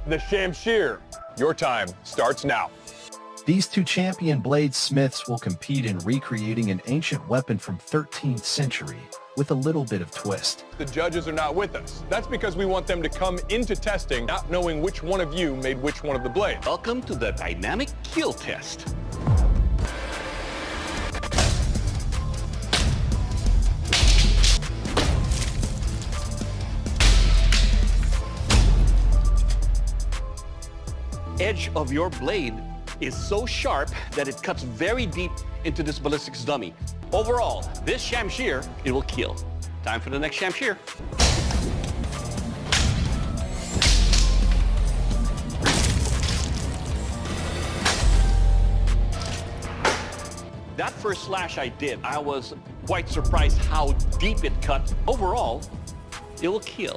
the Shamshir. Your time starts now. These two champion bladesmiths will compete in recreating an ancient weapon from 13th century with a little bit of twist. The judges are not with us. That's because we want them to come into testing not knowing which one of you made which one of the blades. Welcome to the dynamic kill test. Edge of your blade is so sharp that it cuts very deep into this ballistics dummy. Overall, this Shamshir, it will kill. Time for the next Shamshir. That first slash I did, I was quite surprised how deep it cut. Overall, it will kill.